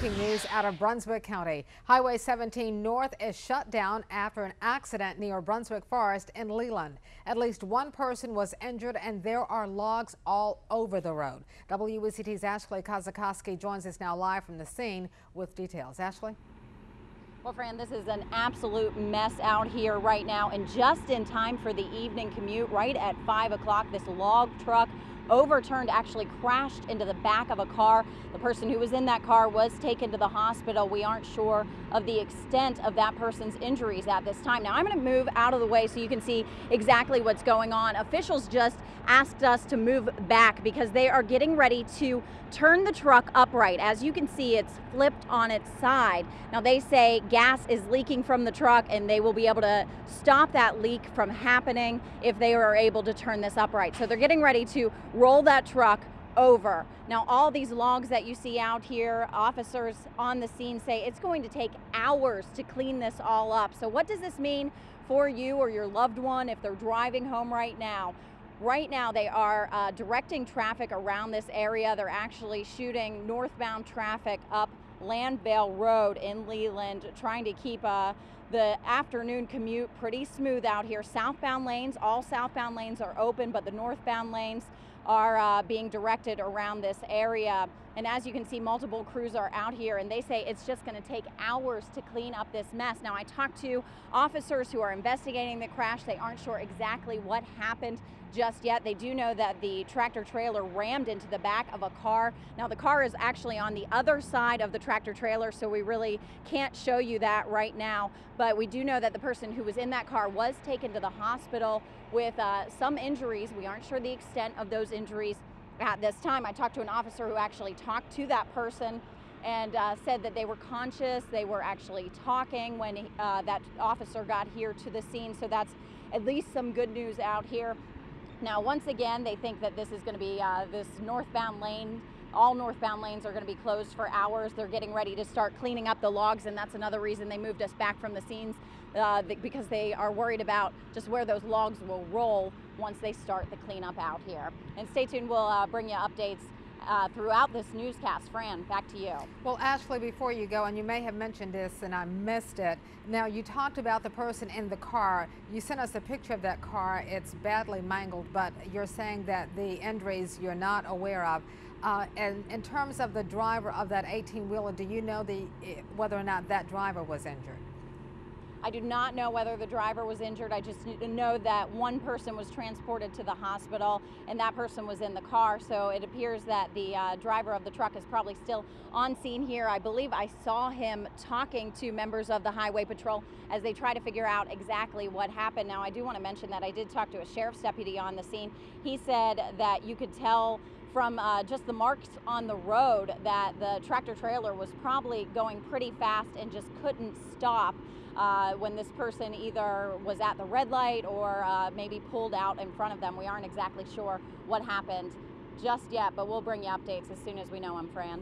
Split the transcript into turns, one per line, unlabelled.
Breaking news out of Brunswick County. Highway 17 North is shut down after an accident near Brunswick Forest in Leland. At least one person was injured and there are logs all over the road. WECT's Ashley Kazakowski joins us now live from the scene with details. Ashley?
Well, Fran, this is an absolute mess out here right now, and just in time for the evening commute, right at 5 o'clock, this log truck overturned, actually crashed into the back of a car. The person who was in that car was taken to the hospital. We aren't sure of the extent of that person's injuries at this time. Now, I'm going to move out of the way so you can see exactly what's going on. Officials just asked us to move back because they are getting ready to turn the truck upright. As you can see, it's flipped on its side. Now, they say gas is leaking from the truck and they will be able to stop that leak from happening if they are able to turn this upright. So they're getting ready to roll that truck over. Now, all these logs that you see out here, officers on the scene say it's going to take hours to clean this all up. So what does this mean for you or your loved one if they're driving home right now? Right now, they are directing traffic around this area. They're actually shooting northbound traffic up Landvale Road in Leland, trying to keep the afternoon commute pretty smooth out here. Southbound lanes, all southbound lanes are open, but the northbound lanes are being directed around this area. And as you can see, multiple crews are out here and they say it's just going to take hours to clean up this mess. Now, I talked to officers who are investigating the crash. They aren't sure exactly what happened just yet. They do know that the tractor trailer rammed into the back of a car. Now, the car is actually on the other side of the tractor trailer, so we really can't show you that right now. But we do know that the person who was in that car was taken to the hospital with some injuries. We aren't sure the extent of those injuries at this time. I talked to an officer who actually talked to that person and said that they were conscious. They were actually talking when that officer got here to the scene. So that's at least some good news out here. Now, once again, they think that this is going to be this northbound lane. All northbound lanes are going to be closed for hours. They're getting ready to start cleaning up the logs, and that's another reason they moved us back from the scenes because they are worried about just where those logs will roll once they start the cleanup out here. And stay tuned, we'll bring you updates throughout this newscast. Fran, back to you.
Well, Ashley, before you go, and you may have mentioned this and I missed it. Now, you talked about the person in the car. You sent us a picture of that car. It's badly mangled, but you're saying that the injuries you're not aware of. And in terms of the driver of that 18-wheeler, do you know whether or not that driver was injured?
I do not know whether the driver was injured. I just know that one person was transported to the hospital and that person was in the car. So it appears that the driver of the truck is probably still on scene here. I believe I saw him talking to members of the Highway Patrol as they try to figure out exactly what happened. Now, I do want to mention that I did talk to a sheriff's deputy on the scene. He said that you could tell from just the marks on the road that the tractor trailer was probably going pretty fast and just couldn't stop when this person either was at the red light or maybe pulled out in front of them. We aren't exactly sure what happened just yet, but we'll bring you updates as soon as we know them, Fran.